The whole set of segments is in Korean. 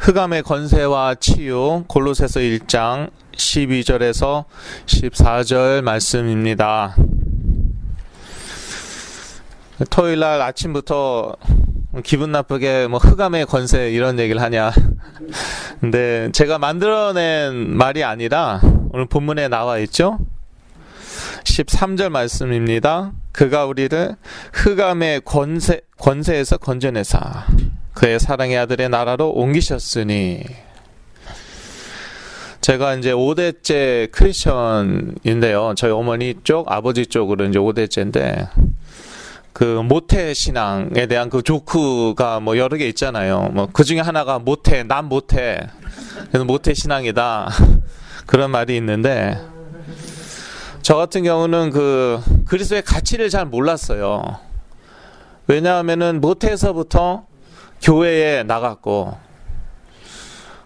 흑암의 권세와 치유, 골로새서 1장 12절에서 14절 말씀입니다. 토요일날 아침부터 기분 나쁘게 흑암의 권세 이런 얘기를 하냐. 근데 제가 만들어낸 말이 아니라 오늘 본문에 나와 있죠. 13절 말씀입니다. 그가 우리를 흑암의 권세에서 건져내사 그의 사랑의 아들의 나라로 옮기셨으니. 제가 이제 5대째 크리스천인데요. 저희 어머니 쪽, 아버지 쪽으로 이제 5대째인데, 그 모태 신앙에 대한 그 조크가 여러 개 있잖아요. 그 중에 하나가 모태, 난 모태. 그래서 모태 신앙이다. 그런 말이 있는데, 저 같은 경우는 그리스도의 가치를 잘 몰랐어요. 왜냐하면은 모태에서부터 교회에 나갔고,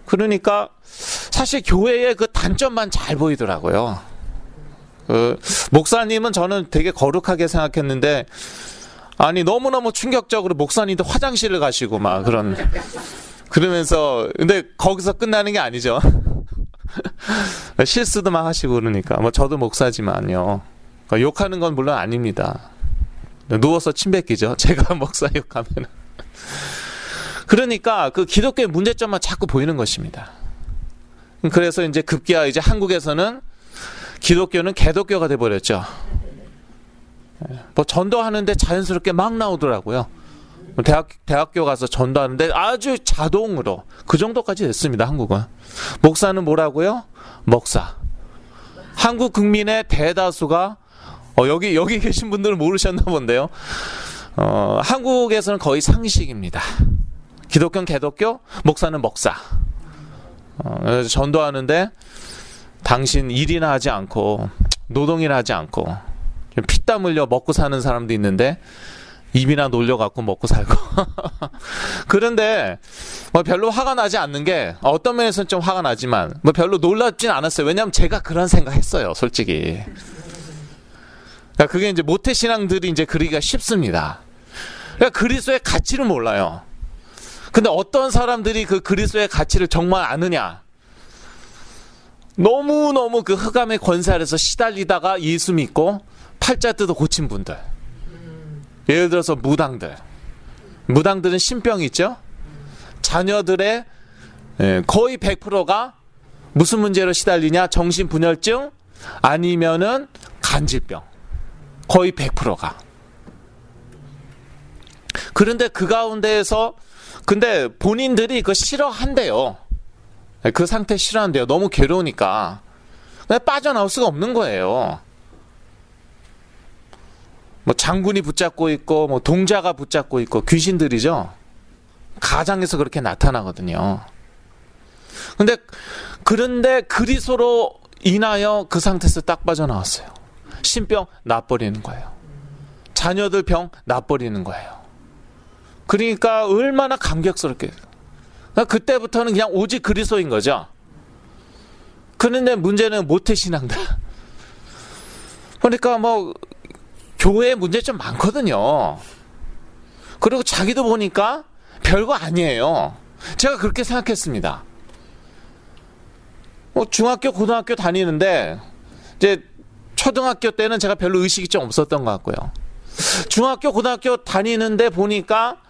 그러니까 사실 교회의 그 단점만 잘 보이더라고요. 목사님은 저는 되게 거룩하게 생각했는데, 아니 너무너무 충격적으로 목사님도 화장실을 가시고 그러면서, 근데 거기서 끝나는 게 아니죠. 실수도 막 하시고 그러니까. 저도 목사지만요. 욕하는 건 물론 아닙니다. 누워서 침 뱉기죠. 제가 목사 욕하면은. 그러니까 그 기독교의 문제점만 자꾸 보이는 것입니다. 그래서 이제 급기야 이제 한국에서는 기독교는 개독교가 돼버렸죠. 전도하는데 자연스럽게 막 나오더라고요. 대학교 가서 전도하는데 아주 자동으로 그 정도까지 됐습니다. 한국은. 목사는 뭐라고요? 목사. 한국 국민의 대다수가 여기 계신 분들은 모르셨나 본데요. 한국에서는 거의 상식입니다. 기독교는 개독교, 목사는 목사. 그래서 전도하는데 당신 일이나 하지 않고 노동이나 하지 않고 피땀 흘려 먹고 사는 사람도 있는데 입이나 놀려갖고 먹고 살고. 그런데 별로 화가 나지 않는 게, 어떤 면에서는 좀 화가 나지만 별로 놀랍진 않았어요. 왜냐하면 제가 그런 생각 했어요, 솔직히. 그러니까 그게 이제 모태 신앙들이 이제 그러기가 쉽습니다. 그러니까 그리스도의 가치를 몰라요. 근데 어떤 사람들이 그 그리스도의 가치를 정말 아느냐? 너무너무 그 흑암의 권세 아래서 시달리다가 예수 믿고 팔자 뜯어 고친 분들. 예를 들어서 무당들은 신병이 있죠. 자녀들의 거의 100%가 무슨 문제로 시달리냐? 정신분열증 아니면은 간질병. 거의 100%가. 그런데 그 가운데에서 근데 본인들이 그거 싫어한대요. 그 상태 싫어한대요. 너무 괴로우니까. 근데 빠져나올 수가 없는 거예요. 장군이 붙잡고 있고, 동자가 붙잡고 있고, 귀신들이죠. 가장에서 그렇게 나타나거든요. 그런데 그리스도로 인하여 그 상태에서 딱 빠져나왔어요. 신병 놔버리는 거예요. 자녀들 병 놔버리는 거예요. 그러니까 얼마나 감격스럽게. 그때부터는 그냥 오직 그리스도인 거죠. 그런데 문제는 모태신앙들. 그러니까 교회에 문제 좀 많거든요. 그리고 자기도 보니까 별거 아니에요. 제가 그렇게 생각했습니다. 중학교, 고등학교 다니는데 이제 초등학교 때는 제가 별로 의식이 좀 없었던 것 같고요. 중학교, 고등학교 다니는데 보니까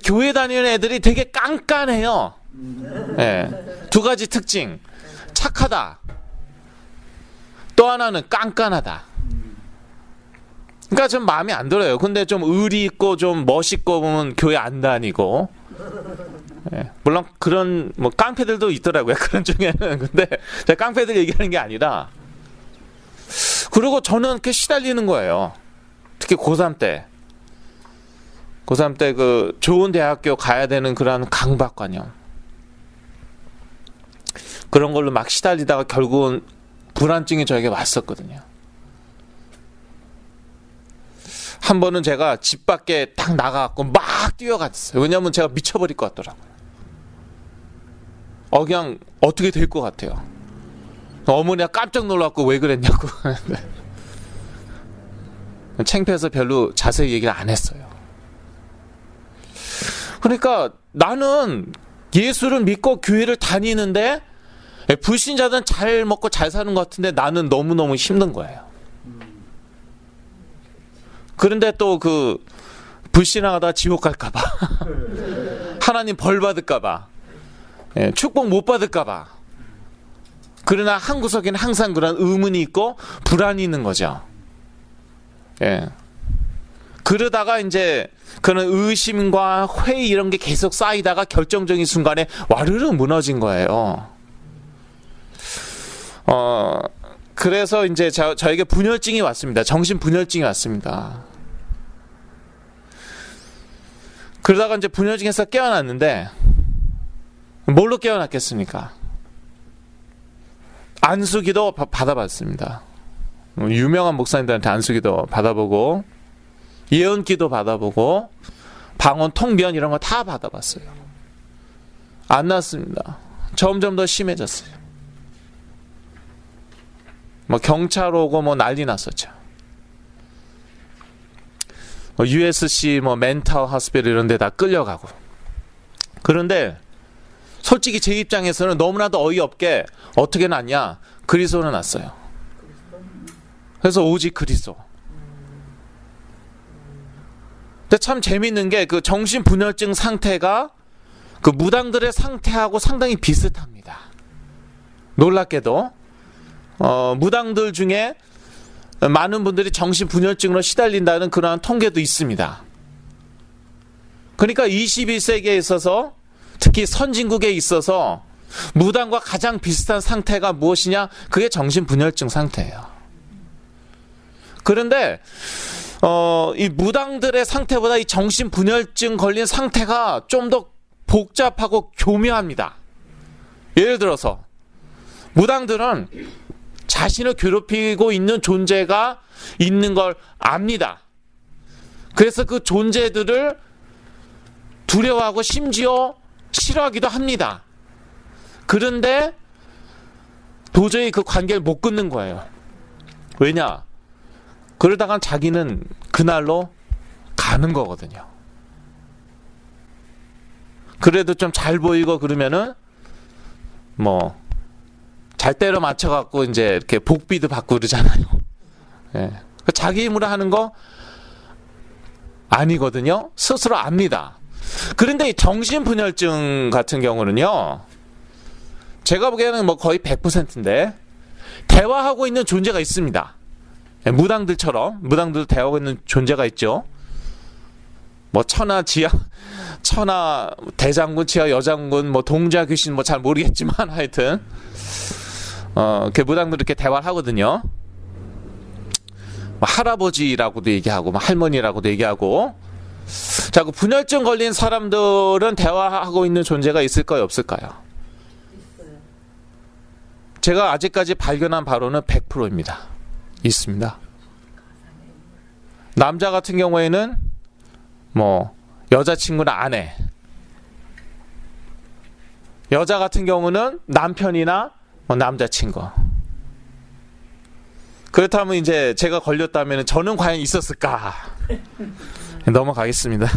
교회 다니는 애들이 되게 깐깐해요. 두 가지 특징. 착하다. 또 하나는 깐깐하다. 그러니까 좀 마음에 안 들어요. 근데 좀 의리 있고 좀 멋있고 보면 교회 안 다니고. 물론 그런 깡패들도 있더라고요. 그런 중에는. 근데 제가 깡패들 얘기하는 게 아니라. 그리고 저는 이렇게 시달리는 거예요. 특히 고3 때. 고3 때 그 좋은 대학교 가야 되는 그런 강박관념. 그런 걸로 막 시달리다가 결국은 불안증이 저에게 왔었거든요. 한 번은 제가 집 밖에 딱 나가갖고 막 뛰어갔어요. 왜냐면 제가 미쳐버릴 것 같더라고요. 그냥 어떻게 될 것 같아요. 어머니가 깜짝 놀랐고 왜 그랬냐고. 창피해서 별로 자세히 얘기를 안 했어요. 그러니까 나는 예수를 믿고 교회를 다니는데 불신자들은 잘 먹고 잘 사는 것 같은데 나는 너무너무 힘든 거예요. 그런데 또 그 불신하다 지옥 갈까봐 하나님 벌 받을까봐 축복 못 받을까봐 그러나 한 구석에는 항상 그런 의문이 있고 불안이 있는 거죠. 예. 그러다가 이제 그런 의심과 회의 이런 게 계속 쌓이다가 결정적인 순간에 와르르 무너진 거예요. 그래서 이제 저에게 분열증이 왔습니다. 정신 분열증이 왔습니다. 그러다가 이제 분열증에서 깨어났는데 뭘로 깨어났겠습니까? 안수기도 받아봤습니다. 유명한 목사님들한테 안수기도 받아보고 예언기도 받아보고 방언 통변 이런 거 다 받아봤어요. 안 났습니다. 점점 더 심해졌어요. 뭐 경찰 오고 뭐 난리 났었죠. USC 뭐 멘탈 호스피털 이런 데 다 끌려가고. 그런데 솔직히 제 입장에서는 너무나도 어이없게 어떻게 났냐? 그리스도는 났어요. 그래서 오직 그리스도. 근데 참 재밌는 게 그 정신분열증 상태가 그 무당들의 상태하고 상당히 비슷합니다. 놀랍게도 무당들 중에 많은 분들이 정신분열증으로 시달린다는 그러한 통계도 있습니다. 그러니까 21세기에 있어서 특히 선진국에 있어서 무당과 가장 비슷한 상태가 무엇이냐? 그게 정신분열증 상태예요. 그런데 이 무당들의 상태보다 이 정신분열증 걸린 상태가 좀 더 복잡하고 교묘합니다. 예를 들어서 무당들은 자신을 괴롭히고 있는 존재가 있는 걸 압니다. 그래서 그 존재들을 두려워하고 심지어 싫어하기도 합니다. 그런데 도저히 그 관계를 못 끊는 거예요. 왜냐? 그러다간 자기는 그날로 가는 거거든요. 그래도 좀 잘 보이고 그러면은 뭐 잘 때려 맞춰갖고 이제 이렇게 복비도 받고 그러잖아요. 예. 자기 힘으로 하는 거 아니거든요. 스스로 압니다. 그런데 이 정신분열증 같은 경우는요, 제가 보기에는 뭐 거의 100%인데 대화하고 있는 존재가 있습니다. 무당들처럼 무당들 대화하고 있는 존재가 있죠. 뭐 천하 대장군, 지하 여장군, 뭐 동자 귀신 뭐 잘 모르겠지만 하여튼 그 무당들 이렇게 대화를 하거든요. 뭐 할아버지라고도 얘기하고 뭐 할머니라고도 얘기하고. 자, 그 분열증 걸린 사람들은 대화하고 있는 존재가 있을까요, 없을까요? 있어요. 제가 아직까지 발견한 바로는 100%입니다. 있습니다. 남자 같은 경우에는 뭐 여자친구나 아내, 여자 같은 경우는 남편이나 뭐 남자친구. 그렇다면 이제 제가 걸렸다면 저는 과연 있었을까? 넘어가겠습니다.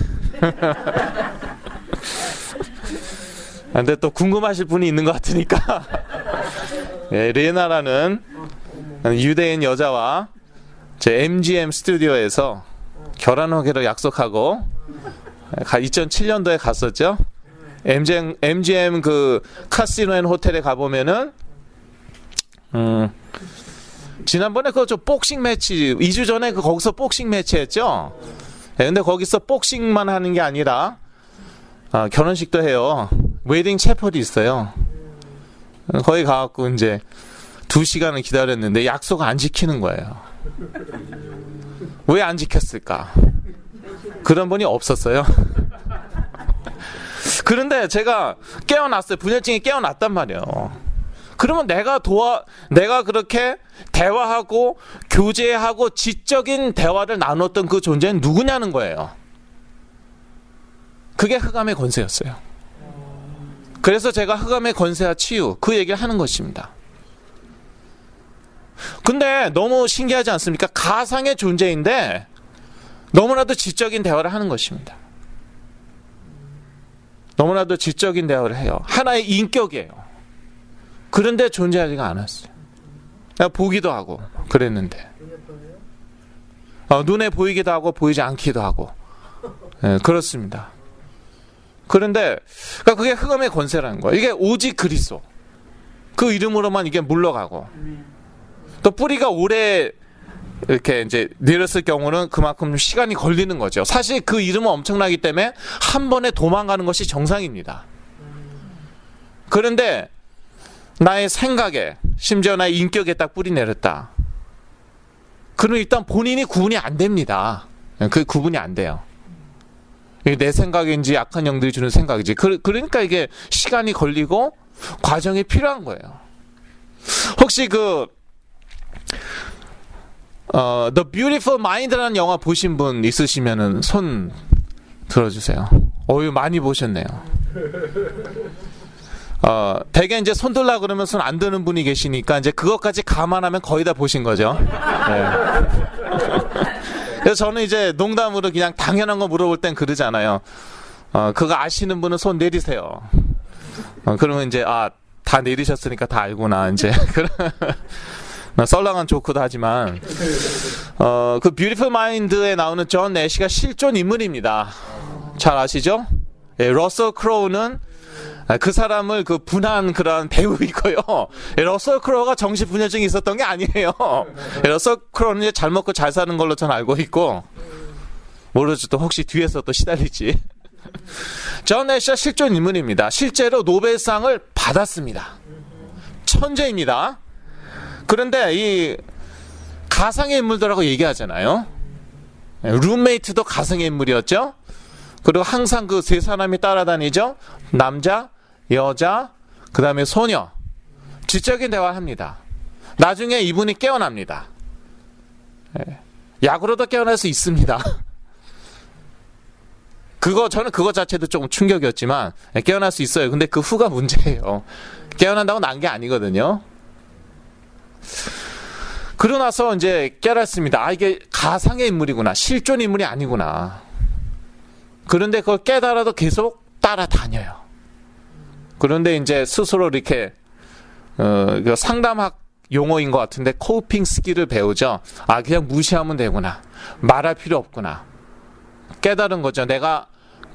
근데 또 궁금하실 분이 있는 것 같으니까 예, 레나라는 유대인 여자와 제 MGM 스튜디오에서 결혼하기로 약속하고 2007년도에 갔었죠. MGM 그 카시노 앤 호텔에 가보면은 지난번에 그 저 복싱 매치 2주 전에 그 거기서 복싱 매치 했죠. 네, 근데 거기서 복싱만 하는 게 아니라 결혼식도 해요. 웨딩 채플이 있어요. 거기 가갖고 이제 2시간을 기다렸는데 약속 안 지키는 거예요. 왜 안 지켰을까? 그런 분이 없었어요. 그런데 제가 깨어났어요. 분열증이 깨어났단 말이에요. 그러면 내가 그렇게 대화하고 교제하고 지적인 대화를 나눴던 그 존재는 누구냐는 거예요. 그게 흑암의 권세였어요. 그래서 제가 흑암의 권세와 치유 그 얘기를 하는 것입니다. 근데 너무 신기하지 않습니까? 가상의 존재인데 너무나도 지적인 대화를 하는 것입니다. 너무나도 지적인 대화를 해요. 하나의 인격이에요. 그런데 존재하지가 않았어요. 보기도 하고 그랬는데 눈에 보이기도 하고 보이지 않기도 하고 그렇습니다. 그런데 그러니까 그게 흑암의 권세라는 거예요. 이게 오직 그리스도 그 이름으로만 이게 물러가고 또 뿌리가 오래 이렇게 이제 내렸을 경우는 그만큼 시간이 걸리는 거죠. 사실 그 이름은 엄청나기 때문에 한 번에 도망가는 것이 정상입니다. 그런데 나의 생각에 심지어 나의 인격에 딱 뿌리 내렸다. 그럼 일단 본인이 구분이 안 됩니다. 그 구분이 안 돼요. 내 생각인지 악한 영들이 주는 생각이지. 그러니까 이게 시간이 걸리고 과정이 필요한 거예요. 혹시 The Beautiful Mind라는 영화 보신 분 있으시면은 손 들어주세요. 어유 많이 보셨네요. 대개 이제 손 들라 그러면 손 안 드는 분이 계시니까 이제 그것까지 감안하면 거의 다 보신 거죠. 네. 그래서 저는 이제 농담으로 그냥 당연한 거 물어볼 땐 그러잖아요. 그거 아시는 분은 손 내리세요. 그러면 이제 다 내리셨으니까 다 알구나 이제. 썰렁한 조크도 하지만 그 뷰티풀 마인드에 나오는 존 내시가 실존 인물입니다. 잘 아시죠? 예, 러셀 크로우는 그 사람을 그 분한 그런 배우이고요. 러셀 크로우가 정신분열증이 있었던 게 아니에요. 러셀 크로우는 이제 잘 먹고 잘 사는 걸로 전 알고 있고 모르죠. 또 혹시 뒤에서 또 시달릴지. 존 내시가 실존 인물입니다. 실제로 노벨상을 받았습니다. 천재입니다. 그런데 이 가상의 인물들하고 얘기하잖아요. 룸메이트도 가상의 인물이었죠. 그리고 항상 그 세 사람이 따라다니죠. 남자, 여자, 그 다음에 소녀. 지적인 대화를 합니다. 나중에 이분이 깨어납니다. 약으로도 깨어날 수 있습니다. 저는 그거 자체도 조금 충격이었지만 깨어날 수 있어요. 근데 그 후가 문제예요. 깨어난다고 난 게 아니거든요. 그러고 나서 이제 깨달았습니다. 이게 가상의 인물이구나. 실존 인물이 아니구나. 그런데 그걸 깨달아도 계속 따라다녀요. 그런데 이제 스스로 이렇게 상담학 용어인 것 같은데 코핑 스킬을 배우죠. 그냥 무시하면 되구나. 말할 필요 없구나. 깨달은 거죠. 내가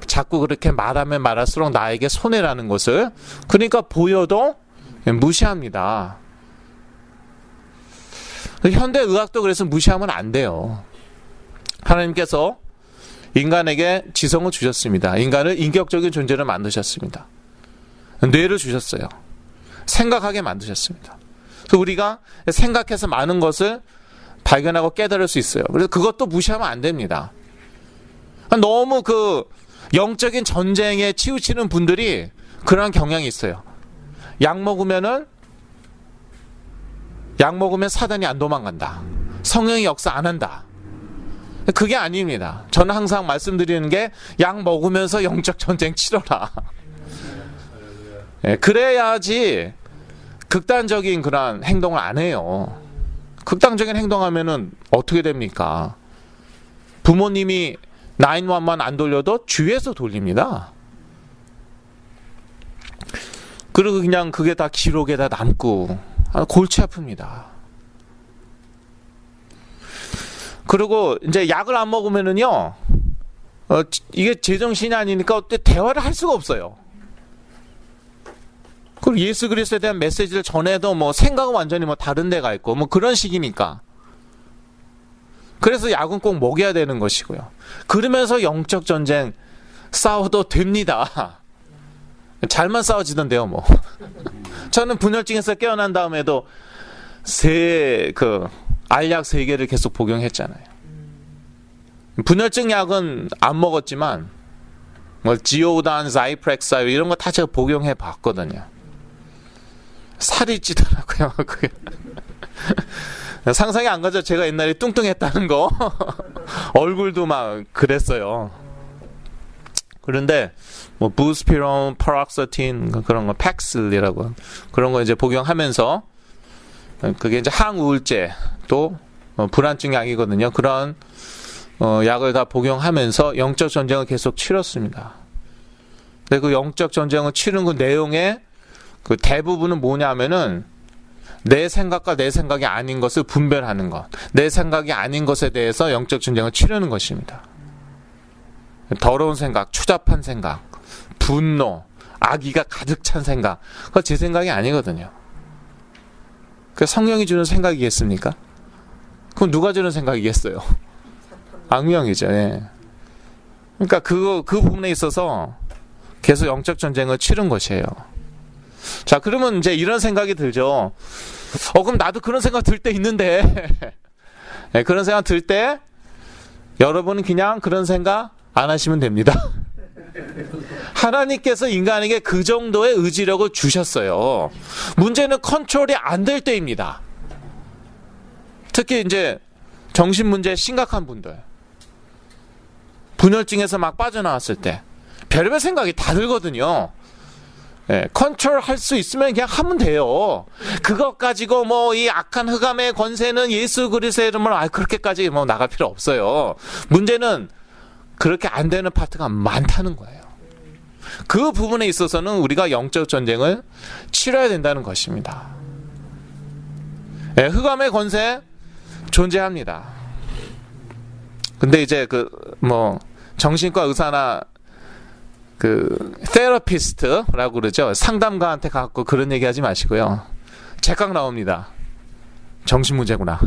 자꾸 그렇게 말하면 말할수록 나에게 손해라는 것을. 그러니까 보여도 무시합니다. 현대 의학도 그래서 무시하면 안 돼요. 하나님께서 인간에게 지성을 주셨습니다. 인간을 인격적인 존재를 만드셨습니다. 뇌를 주셨어요. 생각하게 만드셨습니다. 그래서 우리가 생각해서 많은 것을 발견하고 깨달을 수 있어요. 그래서 그것도 무시하면 안 됩니다. 너무 그 영적인 전쟁에 치우치는 분들이 그런 경향이 있어요. 약 먹으면 사단이 안 도망간다. 성령이 역사 안 한다. 그게 아닙니다. 저는 항상 말씀드리는 게 약 먹으면서 영적 전쟁 치러라. 그래야지 극단적인 그런 행동을 안 해요. 극단적인 행동하면은 어떻게 됩니까? 부모님이 911 안 돌려도 주위에서 돌립니다. 그리고 그냥 그게 다 기록에다 남고 골치 아픕니다. 그리고 이제 약을 안 먹으면은요, 이게 제정신이 아니니까 어때 대화를 할 수가 없어요. 그리고 예수 그리스도에 대한 메시지를 전해도 뭐 생각은 완전히 뭐 다른 데가 있고 뭐 그런 식이니까. 그래서 약은 꼭 먹여야 되는 것이고요. 그러면서 영적 전쟁 싸워도 됩니다. 잘만 싸워지던데요, 뭐. 저는 분열증에서 깨어난 다음에도 알약 3개를 계속 복용했잖아요. 분열증 약은 안 먹었지만 뭐 지오단, 자이프렉사유 이런 거 다 제가 복용해 봤거든요. 살이 찌더라고요. 그게. 상상이 안 가죠. 제가 옛날에 뚱뚱했다는 거. 얼굴도 막 그랬어요. 그런데 뭐 부스피론, 파락서틴 그런 거, 팩슬이라고 그런 거 이제 복용하면서 그게 이제 항우울제 또 불안증 약이거든요. 그런 약을 다 복용하면서 영적 전쟁을 계속 치렀습니다. 근데 그 영적 전쟁을 치르는 그 내용의 그 대부분은 뭐냐면은 내 생각과 내 생각이 아닌 것을 분별하는 것, 내 생각이 아닌 것에 대해서 영적 전쟁을 치르는 것입니다. 더러운 생각, 추잡한 생각, 분노, 악의가 가득 찬 생각, 그거 제 생각이 아니거든요. 그 성령이 주는 생각이겠습니까? 그럼 누가 주는 생각이겠어요? 악령이죠. 예. 그러니까 그 부분에 있어서 계속 영적 전쟁을 치른 것이에요. 자, 그러면 이제 이런 생각이 들죠. 그럼 나도 그런 생각 들 때 있는데. 네, 그런 생각 들 때 여러분은 그냥 그런 생각 안 하시면 됩니다. 하나님께서 인간에게 그 정도의 의지력을 주셨어요. 문제는 컨트롤이 안 될 때입니다. 특히 이제 정신 문제 심각한 분들, 분열증에서 막 빠져나왔을 때 별의별 생각이 다 들거든요. 예, 컨트롤 할 수 있으면 그냥 하면 돼요. 그것 가지고 뭐 이 악한 흑암의 권세는 예수 그리스도의 이름으로 그렇게까지 뭐 나갈 필요 없어요. 문제는 그렇게 안 되는 파트가 많다는 거예요. 그 부분에 있어서는 우리가 영적 전쟁을 치러야 된다는 것입니다. 예, 흑암의 권세 존재합니다. 근데 이제 정신과 의사나 테라피스트라고 그러죠. 상담가한테 가고 그런 얘기 하지 마시고요. 제각 나옵니다. 정신 문제구나.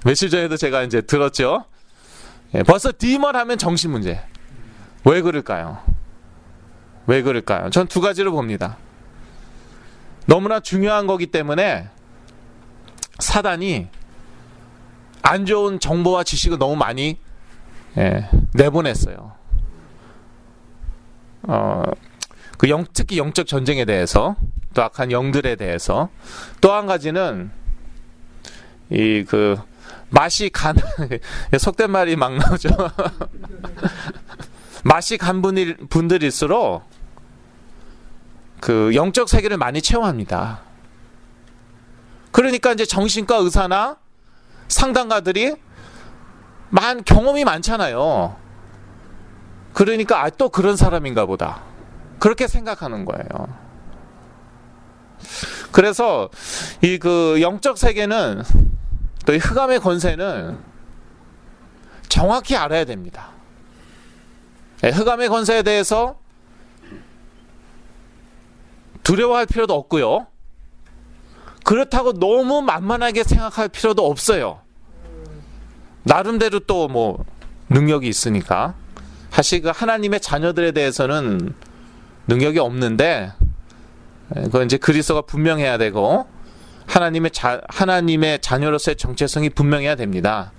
며칠 전에도 제가 이제 들었죠. 예, 벌써 디먼 하면 정신 문제. 왜 그럴까요? 왜 그럴까요? 전 두 가지로 봅니다. 너무나 중요한 거기 때문에 사단이 안 좋은 정보와 지식을 너무 많이 내보냈어요. 특히 영적 전쟁에 대해서, 또 악한 영들에 대해서. 또 한 가지는 맛이 간 속된 말이 막 나오죠. 맛이 간 분들일수록 그 영적 세계를 많이 체험합니다. 그러니까 이제 정신과 의사나 상담가들이 경험이 많잖아요. 그러니까 또 그런 사람인가 보다, 그렇게 생각하는 거예요. 그래서 이 영적 세계는, 또 이 흑암의 권세는 정확히 알아야 됩니다. 흑암의 권세에 대해서 두려워할 필요도 없고요. 그렇다고 너무 만만하게 생각할 필요도 없어요. 나름대로 또 뭐 능력이 있으니까. 사실 하나님의 자녀들에 대해서는 능력이 없는데, 그건 이제 그리스도가 분명해야 되고, 하나님의 자녀로서의 정체성이 분명해야 됩니다.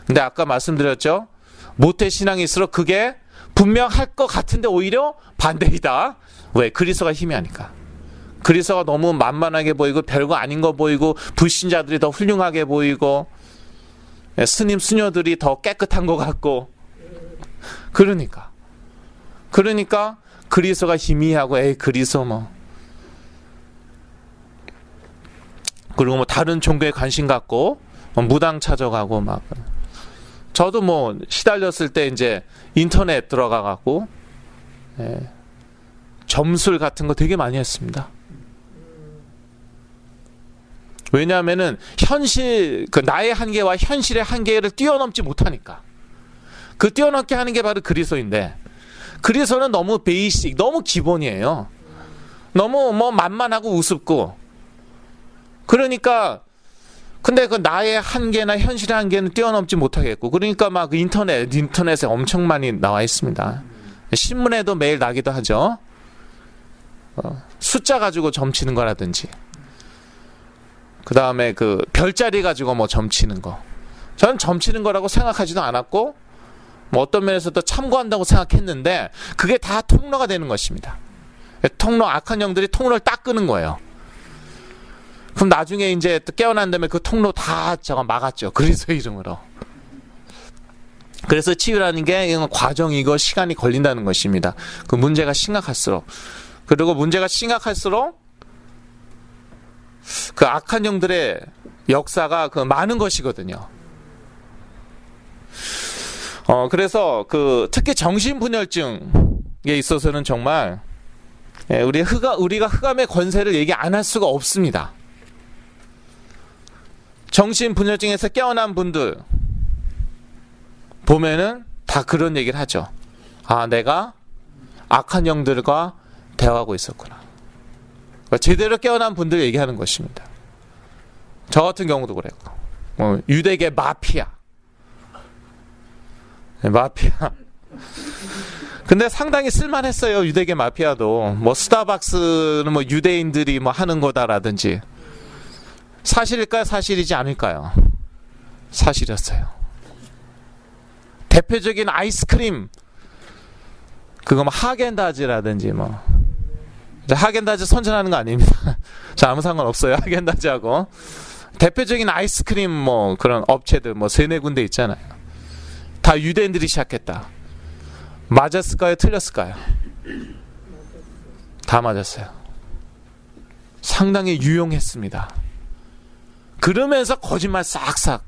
근데 아까 말씀드렸죠. 모태신앙일수록 그게 분명할 것 같은데 오히려 반대이다. 왜? 그리스도가 희미하니까. 그리스도가 너무 만만하게 보이고 별거 아닌 거 보이고 불신자들이 더 훌륭하게 보이고 스님 수녀들이 더 깨끗한 것 같고, 그러니까 그리스도가 희미하고 그리스도 뭐, 그리고 뭐 다른 종교에 관심 갖고 무당 찾아가고 막. 저도 뭐 시달렸을 때 이제 인터넷 들어가 갖고 점술 같은 거 되게 많이 했습니다. 왜냐하면은 나의 한계와 현실의 한계를 뛰어넘지 못하니까. 뛰어넘게 하는 게 바로 그리스도인데, 그리스도는 너무 베이식, 너무 기본이에요. 너무 뭐 만만하고 우습고. 그러니까 근데 나의 한계나 현실의 한계는 뛰어넘지 못하겠고, 그러니까 막 인터넷에 엄청 많이 나와 있습니다. 신문에도 매일 나기도 하죠. 숫자 가지고 점치는 거라든지, 그 다음에 별자리 가지고 뭐 점치는 거. 저는 점치는 거라고 생각하지도 않았고, 뭐 어떤 면에서도 참고한다고 생각했는데, 그게 다 통로가 되는 것입니다. 악한 영들이 통로를 딱 끄는 거예요. 그럼 나중에 이제 깨어난 다음에 그 통로 다 막았죠. 그리스도의 이름으로. 그래서 치유라는 게 과정이고 시간이 걸린다는 것입니다. 그 문제가 심각할수록. 그리고 문제가 심각할수록 그 악한 영들의 역사가 많은 것이거든요. 그래서 특히 정신분열증에 있어서는 정말 우리가 흑암의 권세를 얘기 안 할 수가 없습니다. 정신분열증에서 깨어난 분들 보면은 다 그런 얘기를 하죠. 아, 내가 악한 영들과 대화하고 있었구나. 그러니까 제대로 깨어난 분들 얘기하는 것입니다. 저 같은 경우도 그랬고, 유대계 마피아. 근데 상당히 쓸만했어요. 유대계 마피아도. 스타벅스는 유대인들이 하는 거다라든지. 사실일까요? 사실이지 않을까요? 사실이었어요. 대표적인 아이스크림, 그거 하겐다즈라든지 하겐다즈 선전하는 거 아닙니다. 저 아무 상관없어요. 하겐다즈하고. 대표적인 아이스크림 그런 업체들 세네 군데 있잖아요. 다 유대인들이 시작했다. 맞았을까요? 틀렸을까요? 다 맞았어요. 상당히 유용했습니다. 그러면서 거짓말 싹싹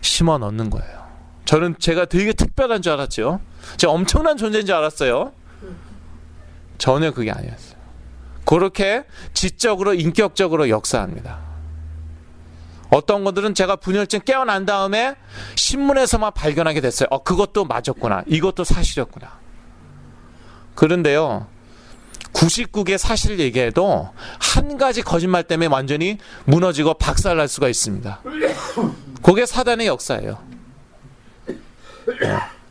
심어 넣는 거예요. 저는 제가 되게 특별한 줄 알았죠. 제가 엄청난 존재인 줄 알았어요. 전혀 그게 아니었어요. 그렇게 지적으로 인격적으로 역사합니다. 어떤 것들은 제가 분열증 깨어난 다음에 신문에서만 발견하게 됐어요. 그것도 맞았구나. 이것도 사실이었구나. 그런데요, 99개 사실 얘기해도 한 가지 거짓말 때문에 완전히 무너지고 박살날 수가 있습니다. 그게 사단의 역사예요.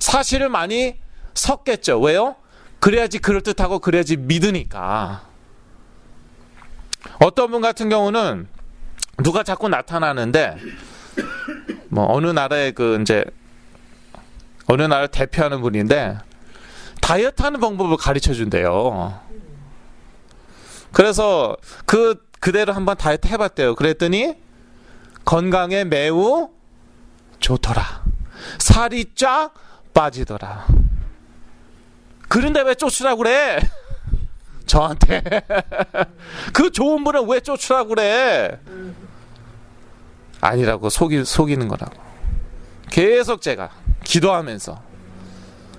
사실을 많이 섞겠죠. 왜요? 그래야지 그럴듯하고 그래야지 믿으니까. 어떤 분 같은 경우는 누가 자꾸 나타나는데 어느 나라의 어느 나라를 대표하는 분인데 다이어트 하는 방법을 가르쳐 준대요. 그래서 그대로 한번 다이어트 해봤대요. 그랬더니 건강에 매우 좋더라. 살이 쫙 빠지더라. 그런데 왜 쫓으라고 그래? 저한테. 그 좋은 분을 왜 쫓으라고 그래? 아니라고 속이는 거라고. 계속 제가 기도하면서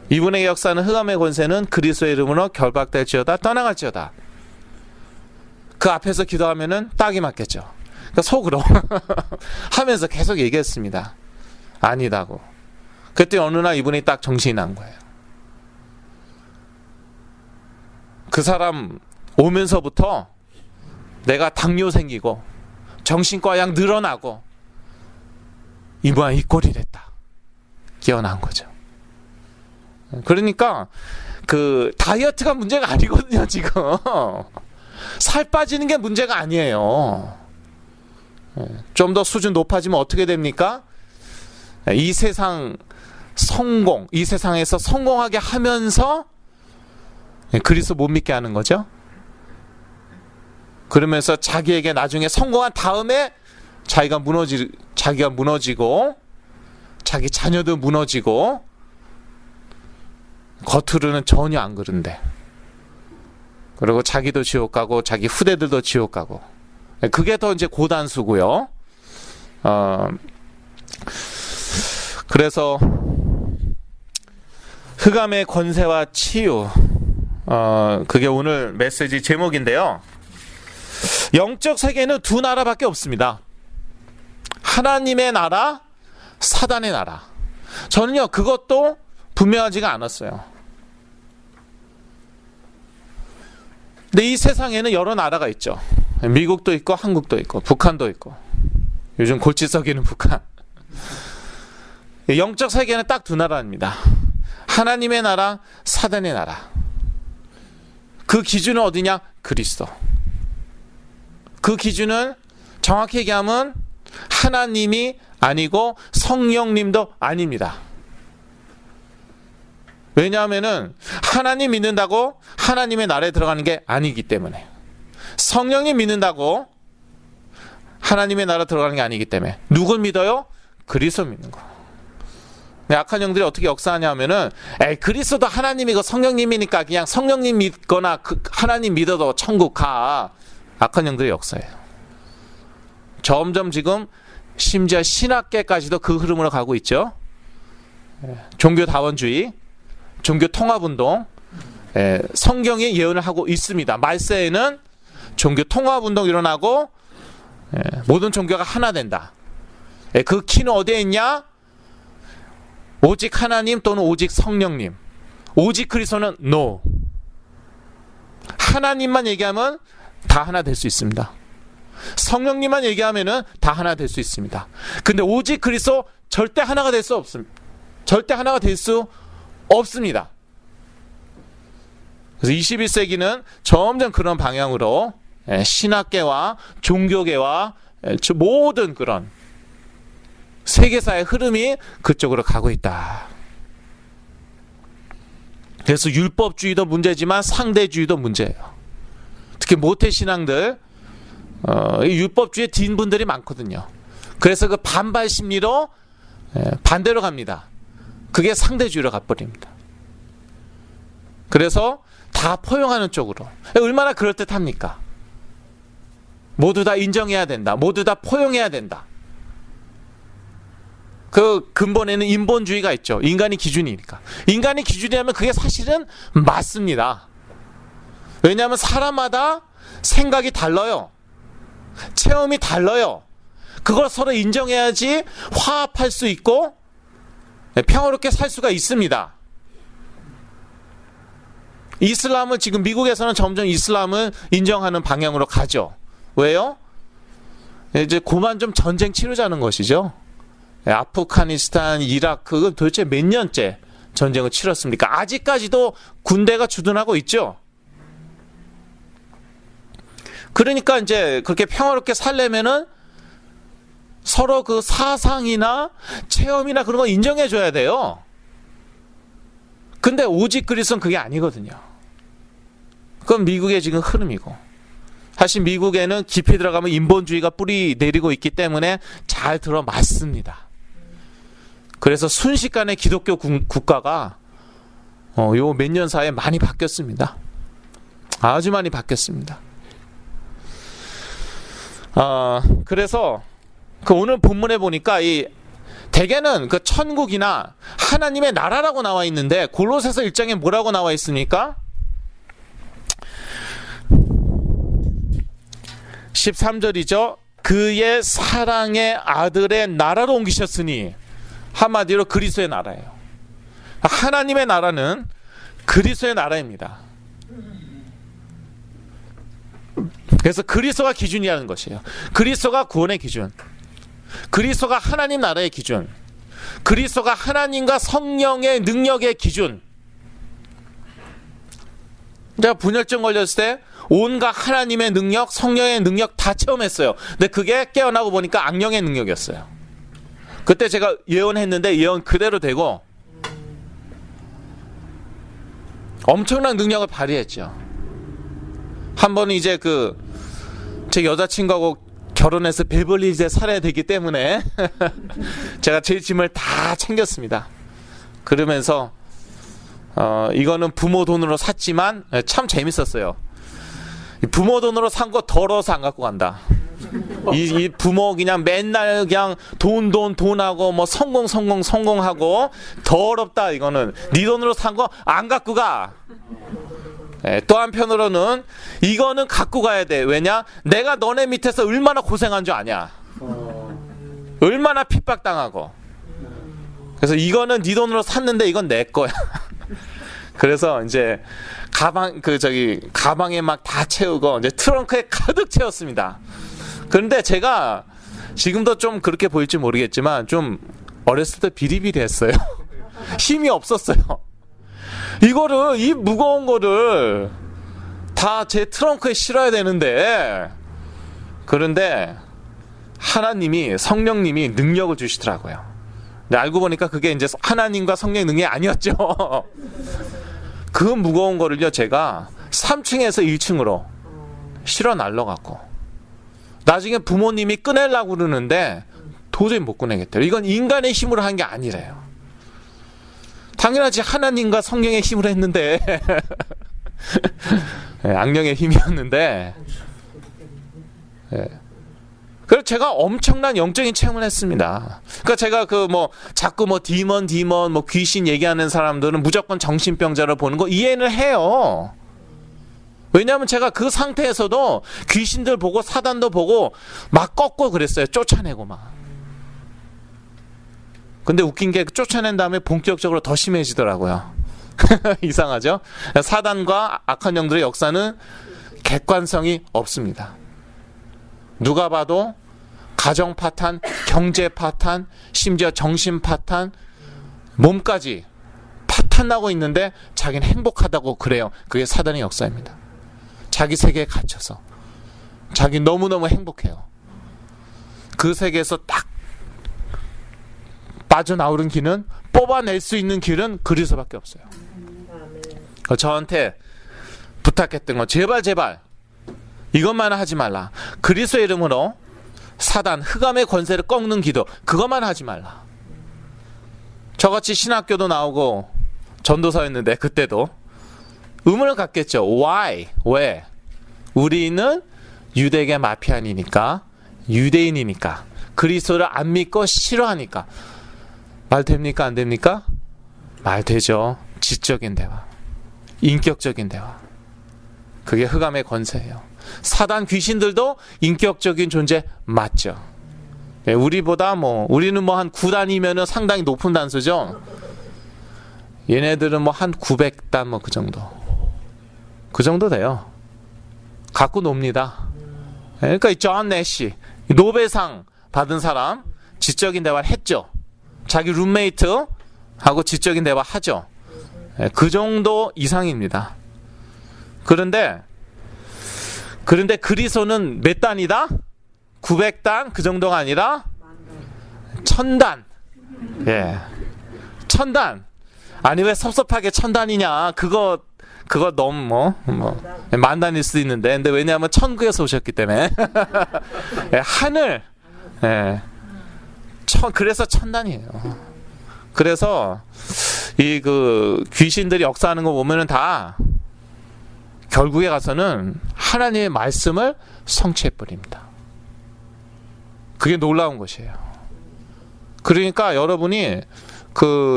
이분의 역사는 흑암의 권세는 그리스도의 이름으로 결박될지어다 떠나갈지어다. 그 앞에서 기도하면은 딱이 맞겠죠. 그러니까 속으로 하면서 계속 얘기했습니다. 아니다고. 그때 어느 날 이분이 딱 정신이 난 거예요. 그 사람 오면서부터 내가 당뇨 생기고 정신과 약 늘어나고 이 모양 이 꼴이 됐다. 깨어난 거죠. 그러니까 다이어트가 문제가 아니거든요. 지금 살 빠지는 게 문제가 아니에요. 좀 더 수준 높아지면 어떻게 됩니까? 이 세상에서 성공하게 하면서 그리스도 못 믿게 하는 거죠. 그러면서 자기에게 나중에 성공한 다음에 자기가 무너지고 자기 자녀도 무너지고 겉으로는 전혀 안 그런데, 그리고 자기도 지옥 가고 자기 후대들도 지옥 가고, 그게 더 이제 고단수고요. 그래서 흑암의 권세와 치유, 그게 오늘 메시지 제목인데요. 영적 세계는 두 나라밖에 없습니다. 하나님의 나라, 사단의 나라. 저는요, 그것도 분명하지가 않았어요. 근데 이 세상에는 여러 나라가 있죠. 미국도 있고 한국도 있고 북한도 있고, 요즘 골치 썩이는 북한. 영적 세계는 딱 두 나라입니다. 하나님의 나라, 사단의 나라. 그 기준은 어디냐? 그리스도. 그 기준은 정확히 얘기하면 하나님이 아니고 성령님도 아닙니다. 왜냐하면은 하나님 믿는다고 하나님의 나라에 들어가는 게 아니기 때문에, 성령님 믿는다고 하나님의 나라 들어가는 게 아니기 때문에, 누굴 믿어요? 그리스도 믿는 거. 악한 영들이 어떻게 역사하냐면은, 그리스도도 하나님이고 성령님이니까 그냥 성령님 믿거나 하나님 믿어도 천국 가. 악한 영들의 역사예요. 점점 지금 심지어 신학계까지도 그 흐름으로 가고 있죠. 종교다원주의, 종교통합운동, 성경이 예언을 하고 있습니다. 말세에는 종교통합운동이 일어나고 모든 종교가 하나 된다. 그 키는 어디에 있냐? 오직 하나님 또는 오직 성령님. 오직 그리스도는 NO. 하나님만 얘기하면 다 하나 될 수 있습니다. 성령님만 얘기하면은 다 하나 될 수 있습니다. 근데 오직 그리스도 절대 하나가 될 수 없습니다. 절대 하나가 될 수 없습니다. 그래서 21세기는 점점 그런 방향으로 신학계와 종교계와 모든 그런 세계사의 흐름이 그쪽으로 가고 있다. 그래서 율법주의도 문제지만 상대주의도 문제예요. 특히 모태신앙들 율법주의에 딘 분들이 많거든요. 그래서 그 반발 심리로 반대로 갑니다. 그게 상대주의로 가버립니다. 그래서 다 포용하는 쪽으로. 얼마나 그럴듯합니까? 모두 다 인정해야 된다. 모두 다 포용해야 된다. 그 근본에는 인본주의가 있죠. 인간이 기준이니까. 인간이 기준이라면 그게 사실은 맞습니다. 왜냐하면 사람마다 생각이 달라요. 체험이 달라요. 그걸 서로 인정해야지 화합할 수 있고 평화롭게 살 수가 있습니다. 이슬람을 지금 미국에서는 점점 이슬람을 인정하는 방향으로 가죠. 왜요? 이제 그만 좀 전쟁 치르자는 것이죠. 아프가니스탄, 이라크 도대체 몇 년째 전쟁을 치렀습니까? 아직까지도 군대가 주둔하고 있죠. 그러니까 이제 그렇게 평화롭게 살려면은 서로 그 사상이나 체험이나 그런 거 인정해 줘야 돼요. 근데 오직 그리스도는 그게 아니거든요. 그건 미국의 지금 흐름이고. 사실 미국에는 깊이 들어가면 인본주의가 뿌리 내리고 있기 때문에 잘 들어맞습니다. 그래서 순식간에 기독교 국가가 요 몇 년 사이에 많이 바뀌었습니다. 아주 많이 바뀌었습니다. 그래서 그 오늘 본문에 보니까 이 대개는 그 천국이나 하나님의 나라라고 나와 있는데 골로새서 1장에 뭐라고 나와 있습니까? 13절이죠. 그의 사랑의 아들의 나라로 옮기셨으니, 한마디로 그리스도의 나라예요. 하나님의 나라는 그리스도의 나라입니다. 그래서 그리스도가 기준이라는 것이에요. 그리스도가 구원의 기준, 그리스도가 하나님 나라의 기준, 그리스도가 하나님과 성령의 능력의 기준. 제가 분열증 걸렸을 때 온갖 하나님의 능력, 성령의 능력 다 체험했어요. 근데 그게 깨어나고 보니까 악령의 능력이었어요. 그때 제가 예언했는데 예언 그대로 되고 엄청난 능력을 발휘했죠. 한 번은 이제 제 여자친구하고 결혼해서 베벌리힐즈에 살아야 되기 때문에 제가 제 짐을 다 챙겼습니다. 그러면서 이거는 부모 돈으로 샀지만 참 재밌었어요. 부모 돈으로 산 거 더러워서 안 갖고 간다. 이 부모 그냥 맨날 그냥 돈하고 뭐 성공하고 더럽다. 이거는 네 돈으로 산 거 안 갖고 가. 또 한편으로는 이거는 갖고 가야 돼. 왜냐? 내가 너네 밑에서 얼마나 고생한 줄 아냐. 얼마나 핍박당하고. 그래서 이거는 네 돈으로 샀는데 이건 내 거야. 그래서 이제 가방에 막 다 채우고 이제 트렁크에 가득 채웠습니다. 그런데 제가 지금도 좀 그렇게 보일지 모르겠지만 좀 어렸을 때 비리비리했어요. 힘이 없었어요. 이 무거운 거를 다 제 트렁크에 실어야 되는데, 그런데 하나님이, 성령님이 능력을 주시더라고요. 근데 알고 보니까 그게 이제 하나님과 성령의 능력이 아니었죠. 그 무거운 거를요, 제가 3층에서 1층으로 실어 날라갖고, 나중에 부모님이 꺼내려고 그러는데 도저히 못 꺼내겠대요. 이건 인간의 힘으로 한 게 아니래요. 당연하지, 하나님과 성령의 힘으로 했는데 악령의 힘이었는데 그래서 제가 엄청난 영적인 체험을 했습니다. 그러니까 제가 자꾸 디먼 귀신 얘기하는 사람들은 무조건 정신병자로 보는 거 이해는 해요. 왜냐하면 제가 그 상태에서도 귀신들 보고 사단도 보고 막 꺾고 그랬어요. 쫓아내고 막. 근데 웃긴 게 쫓아낸 다음에 본격적으로 더 심해지더라고요. 이상하죠? 사단과 악한 영들의 역사는 객관성이 없습니다. 누가 봐도 가정 파탄, 경제 파탄, 심지어 정신 파탄, 몸까지 파탄나고 있는데 자기는 행복하다고 그래요. 그게 사단의 역사입니다. 자기 세계에 갇혀서 자기 너무너무 행복해요. 그 세계에서 딱 빠져나오는 길은, 뽑아낼 수 있는 길은 그리스도밖에 없어요. 저한테 부탁했던 거, 제발 이것만 하지 말라. 그리스도의 이름으로 사단, 흑암의 권세를 꺾는 기도, 그것만 하지 말라. 저같이 신학교도 나오고 전도사였는데 그때도 의문을 갖겠죠. Why? 왜? 우리는 유대계 마피아니니까, 유대인이니까, 그리스도를 안 믿고 싫어하니까. 말 됩니까? 안 됩니까? 말 되죠. 지적인 대화, 인격적인 대화. 그게 흑암의 권세예요. 사단 귀신들도 인격적인 존재 맞죠. 우리보다 우리는 한 9단이면은 상당히 높은 단수죠. 얘네들은 한 900단 그 정도 돼요. 갖고 놉니다. 그러니까 존 내시, 노벨상 받은 사람 지적인 대화를 했죠. 자기 룸메이트하고 지적인 대화 하죠. 그 정도 이상입니다. 그런데 그리스도는 몇 단이다? 900단 그 정도가 아니라 1000단. 예. 1000단. 아니 왜 섭섭하게 1000단이냐? 그거 너무 만단일 수도 있는데, 근데 왜냐하면 천국에서 오셨기 때문에 예, 하늘. 예. 그래서 1000단이에요. 그래서 이 귀신들이 역사하는 거 보면은 다 결국에 가서는 하나님의 말씀을 성취해 버립니다. 그게 놀라운 것이에요. 그러니까 여러분이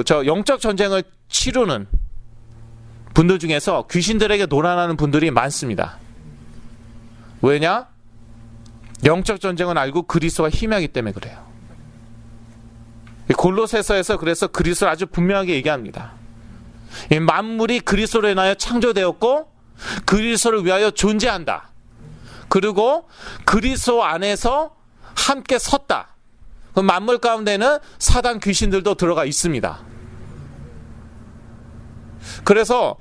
저 영적 전쟁을 치르는 분들 중에서 귀신들에게 놀아나는 분들이 많습니다. 왜냐? 영적 전쟁은 알고 그리스도가 희미하기 때문에 그래요. 골로새서에서 그래서 그리스도를 아주 분명하게 얘기합니다. 이 만물이 그리스도로 인하여 창조되었고 그리스도를 위하여 존재한다. 그리고 그리스도 안에서 함께 섰다. 그 만물 가운데는 사단 귀신들도 들어가 있습니다. 그래서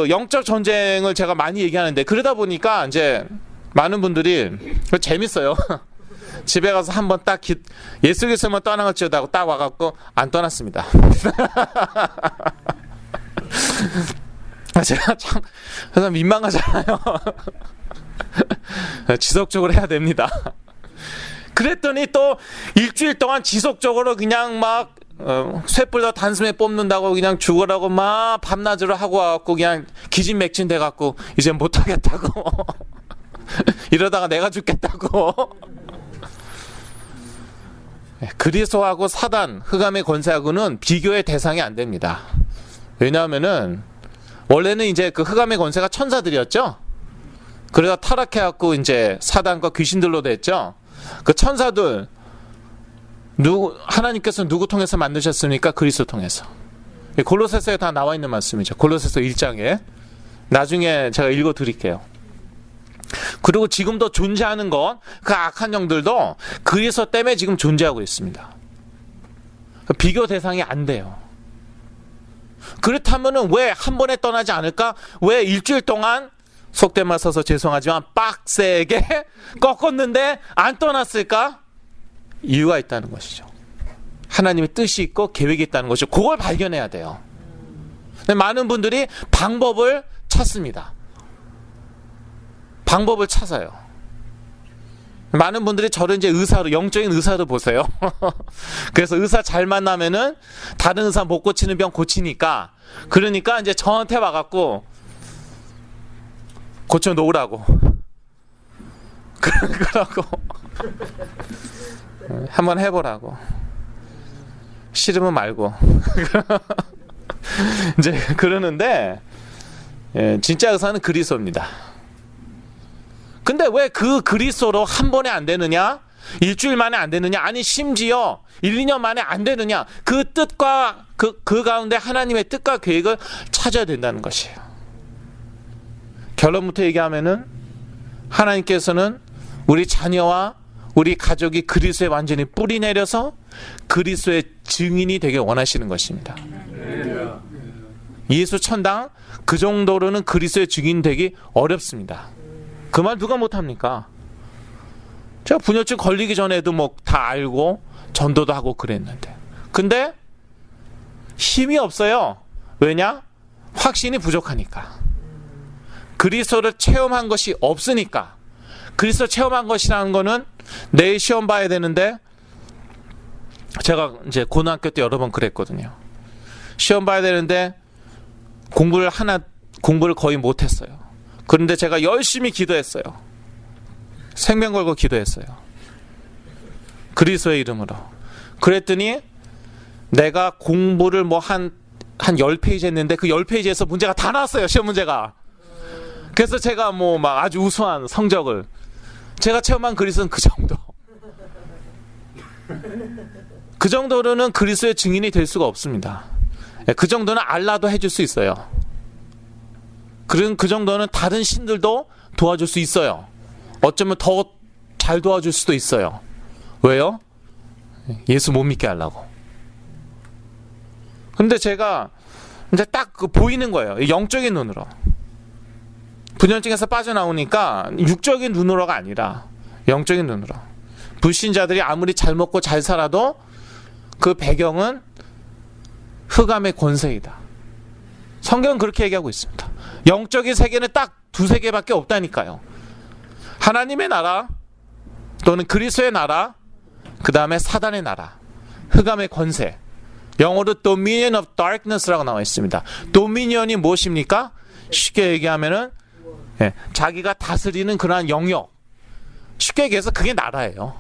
영적 전쟁을 제가 많이 얘기하는데, 그러다 보니까 이제 많은 분들이 재밌어요. 집에 가서 한번 딱 예수 그리스도만 떠나갈지어다 하고 딱 와갖고 안 떠났습니다. 제가 참 그래서 민망하잖아요. 지속적으로 해야 됩니다. 그랬더니 또 일주일 동안 지속적으로 그냥 막 쇠뿔도 단숨에 뽑는다고 그냥 죽으라고 막 밤낮으로 하고 와갖고 그냥 기진맥진 돼갖고 이제 못하겠다고 이러다가 내가 죽겠다고. 그리스도하고 사단, 흑암의 권세하고는 비교의 대상이 안 됩니다. 왜냐하면은 원래는 이제 그 흑암의 권세가 천사들이었죠. 그래서 타락해갖고 이제 사단과 귀신들로 됐죠. 그 천사들 하나님께서 누구 통해서 만드셨습니까? 그리스도 통해서. 골로새서에 다 나와 있는 말씀이죠. 골로새서 1장에 나중에 제가 읽어 드릴게요. 그리고 지금도 존재하는 것, 그 악한 영들도 그리스도 때문에 지금 존재하고 있습니다. 비교 대상이 안 돼요. 그렇다면은 왜 한 번에 떠나지 않을까? 왜 일주일 동안 속된 말 써서 죄송하지만 빡세게 꺾었는데 안 떠났을까? 이유가 있다는 것이죠. 하나님의 뜻이 있고 계획이 있다는 것이죠. 그걸 발견해야 돼요. 많은 분들이 방법을 찾습니다. 방법을 찾아요. 많은 분들이 저를 이제 의사로, 영적인 의사로 보세요. 그래서 의사 잘 만나면은 다른 의사 못 고치는 병 고치니까, 그러니까 이제 저한테 와갖고 고쳐 놓으라고. 그러고 한번 해보라고. 싫으면 말고. 이제 그러는데 진짜 의사는 그리스도입니다. 근데 왜 그 그리스도로 한 번에 안 되느냐? 일주일 만에 안 되느냐? 아니 심지어 1, 2년 만에 안 되느냐? 그 뜻과 그 가운데 하나님의 뜻과 계획을 찾아야 된다는 것이에요. 결론부터 얘기하면은 하나님께서는 우리 자녀와 우리 가족이 그리스도에 완전히 뿌리 내려서 그리스도의 증인이 되길 원하시는 것입니다. 예수 천당 그 정도로는 그리스도의 증인 되기 어렵습니다. 그 말 누가 못합니까? 제가 분열증 걸리기 전에도 뭐 다 알고 전도도 하고 그랬는데, 근데 힘이 없어요. 왜냐? 확신이 부족하니까. 그리스도를 체험한 것이 없으니까. 그리스도 체험한 것이라는 거는 내일 시험 봐야 되는데, 제가 이제 고등학교 때 여러 번 그랬거든요. 시험 봐야 되는데 공부를 거의 못했어요. 그런데 제가 열심히 기도했어요. 생명 걸고 기도했어요. 그리스도의 이름으로. 그랬더니 내가 공부를 뭐 한 10페이지 했는데 그 10페이지에서 문제가 다 나왔어요. 시험 문제가. 그래서 제가 뭐 막 아주 우수한 성적을, 제가 체험한 그리스도는 그 정도. 그 정도로는 그리스도의 증인이 될 수가 없습니다. 그 정도는 알라도 해줄 수 있어요. 그 정도는 다른 신들도 도와줄 수 있어요. 어쩌면 더 잘 도와줄 수도 있어요. 왜요? 예수 못 믿게 하려고. 근데 제가 이제 딱 보이는 거예요. 영적인 눈으로. 분열증에서 빠져나오니까 육적인 눈으로가 아니라 영적인 눈으로. 불신자들이 아무리 잘 먹고 잘 살아도 그 배경은 흑암의 권세이다. 성경은 그렇게 얘기하고 있습니다. 영적인 세계는 딱 두세 개밖에 없다니까요. 하나님의 나라 또는 그리스도의 나라, 그 다음에 사단의 나라, 흑암의 권세. 영어로 Dominion of Darkness라고 나와 있습니다. 도미니언이 무엇입니까? 쉽게 얘기하면은 자기가 다스리는 그러한 영역. 쉽게 얘기해서 그게 나라예요.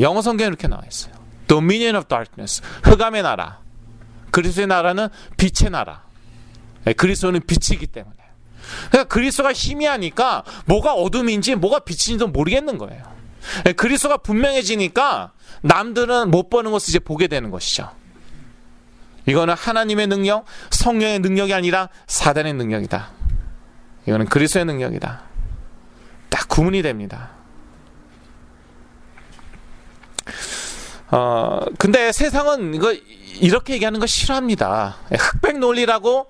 영어 성경에 이렇게 나와 있어요. Dominion of Darkness, 흑암의 나라. 그리스도의 나라는 빛의 나라. 그리스도는 빛이기 때문에. 그러니까 그리스도가 희미하니까 뭐가 어둠인지 뭐가 빛인지도 모르겠는 거예요. 그리스도가 분명해지니까 남들은 못 보는 것을 이제 보게 되는 것이죠. 이거는 하나님의 능력, 성령의 능력이 아니라 사단의 능력이다. 이거는 그리스도의 능력이다. 딱 구분이 됩니다. 근데 세상은 이거 이렇게 얘기하는 거 싫어합니다. 흑백 논리라고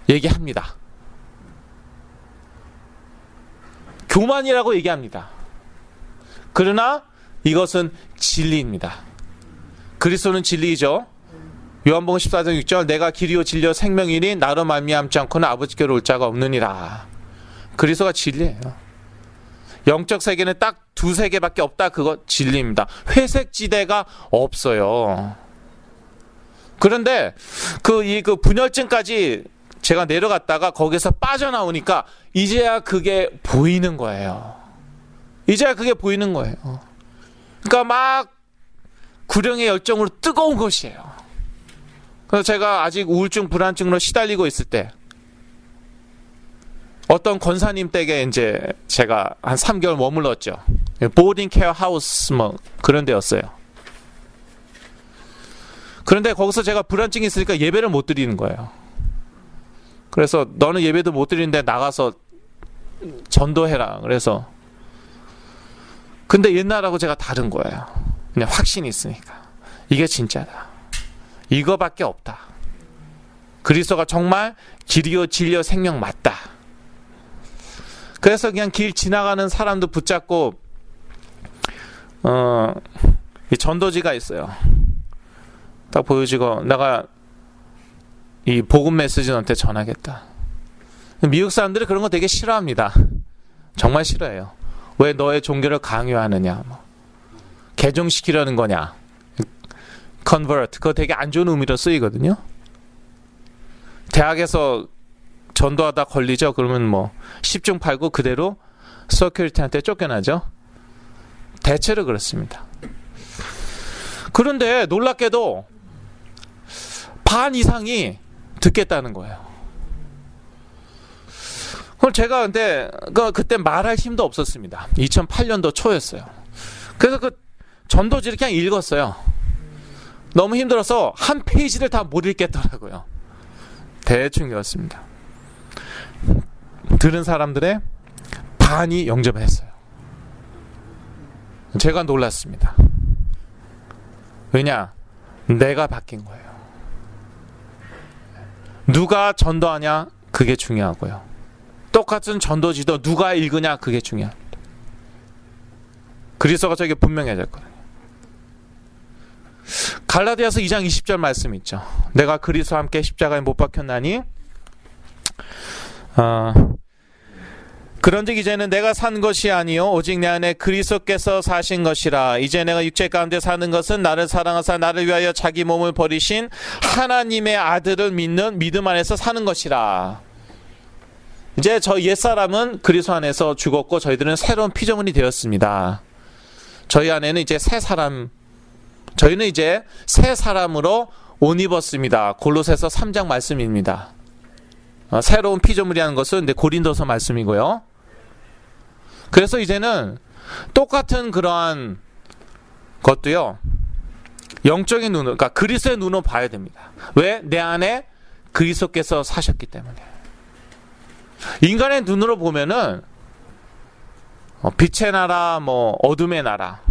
얘기합니다. 교만이라고 얘기합니다. 그러나 이것은 진리입니다. 그리스도는 진리이죠. 요한복음 14장 6절, 내가 길이요 진리요 생명이니 나로 말미암지 않고는 아버지께로 올 자가 없느니라. 그리스도가 진리예요. 영적 세계는 딱 두세 개밖에 없다. 그거 진리입니다. 회색 지대가 없어요. 그런데 그 분열증까지 제가 내려갔다가 거기서 빠져나오니까 이제야 그게 보이는 거예요. 이제야 그게 보이는 거예요. 그러니까 막 구령의 열정으로 뜨거운 것이에요. 그래서 제가 아직 우울증, 불안증으로 시달리고 있을 때 어떤 권사님 댁에 이제 제가 한 3개월 머물렀죠. 보딩 케어 하우스 뭐 그런 데였어요. 그런데 거기서 제가 불안증이 있으니까 예배를 못 드리는 거예요. 그래서 너는 예배도 못 드리는데 나가서 전도해라. 그래서 근데 옛날하고 제가 다른 거예요. 그냥 확신이 있으니까 이게 진짜다. 이거밖에 없다. 그리스도가 정말 길이요 진리요 생명 맞다. 그래서 그냥 길 지나가는 사람도 붙잡고 이 전도지가 있어요. 딱 보여주고 내가 이 복음 메시지 너한테 전하겠다. 미국 사람들이 그런 거 되게 싫어합니다. 정말 싫어해요. 왜 너의 종교를 강요하느냐, 뭐 개종시키려는 거냐, convert, 그거 되게 안 좋은 의미로 쓰이거든요. 대학에서 전도하다 걸리죠. 그러면 뭐 10중 8구 그대로 서큐리티한테 쫓겨나죠. 대체로 그렇습니다. 그런데 놀랍게도 반 이상이 듣겠다는 거예요. 그럼 제가 근데 그때 말할 힘도 없었습니다. 2008년도 초였어요. 그래서 그 전도지를 그냥 읽었어요. 너무 힘들어서 한 페이지를 다 못 읽겠더라고요. 대충 읽었습니다. 들은 사람들의 반이 영접을 했어요. 제가 놀랐습니다. 왜냐? 내가 바뀐 거예요. 누가 전도하냐? 그게 중요하고요. 똑같은 전도지도 누가 읽으냐? 그게 중요합니다. 그리스도가 저에게 분명해졌거든요. 갈라디아서 2장 20절 말씀 있죠. 내가 그리스도와 함께 십자가에 못 박혔나니 그런즉 이제는 내가 산 것이 아니요 오직 내 안에 그리스도께서 사신 것이라. 이제 내가 육체 가운데 사는 것은 나를 사랑하사 나를 위하여 자기 몸을 버리신 하나님의 아들을 믿는 믿음 안에서 사는 것이라. 이제 저 옛사람은 그리스도 안에서 죽었고 저희들은 새로운 피조물이 되었습니다. 저희 안에는 이제 저희는 이제 새 사람으로 옷 입었습니다. 골로새서 3장 말씀입니다. 새로운 피조물이라는 것은 고린도서 말씀이고요. 그래서 이제는 똑같은 그러한 것도요, 영적인 눈으로, 그러니까 그리스도의 눈으로 봐야 됩니다. 왜? 내 안에 그리스도께서 사셨기 때문에. 인간의 눈으로 보면은 빛의 나라, 어둠의 나라,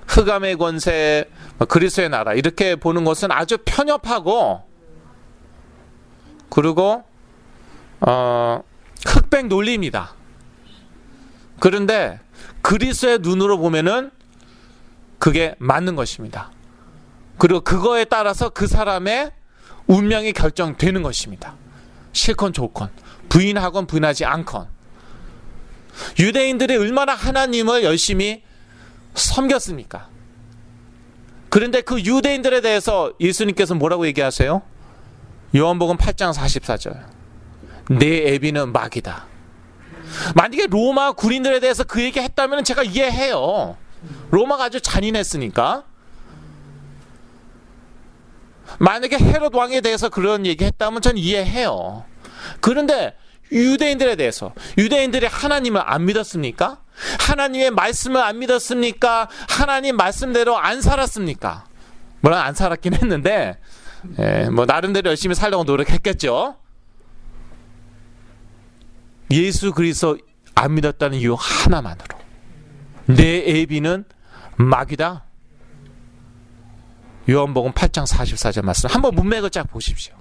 흑암의 권세, 그리스도의 나라 이렇게 보는 것은 아주 편협하고, 그리고 흑백 논리입니다. 그런데 그리스도의 눈으로 보면은 그게 맞는 것입니다. 그리고 그거에 따라서 그 사람의 운명이 결정되는 것입니다. 싫건 좋건, 부인하건 부인하지 않건. 유대인들이 얼마나 하나님을 열심히 섬겼습니까? 그런데 그 유대인들에 대해서 예수님께서 뭐라고 얘기하세요? 요한복음 8장 44절. 내 애비는 마귀다. 만약에 로마 군인들에 대해서 그 얘기 했다면 제가 이해해요. 로마가 아주 잔인했으니까. 만약에 헤롯 왕에 대해서 그런 얘기 했다면 전 이해해요. 그런데 유대인들에 대해서, 유대인들이 하나님을 안 믿었습니까? 하나님의 말씀을 안 믿었습니까? 하나님 말씀대로 안 살았습니까? 물론 안 살았긴 했는데 나름대로 열심히 살려고 노력했겠죠. 예수 그리스도 안 믿었다는 이유 하나만으로, 내 애비는 마귀다. 요한복음 8장 44절 말씀 한번 문맥을 쫙 보십시오.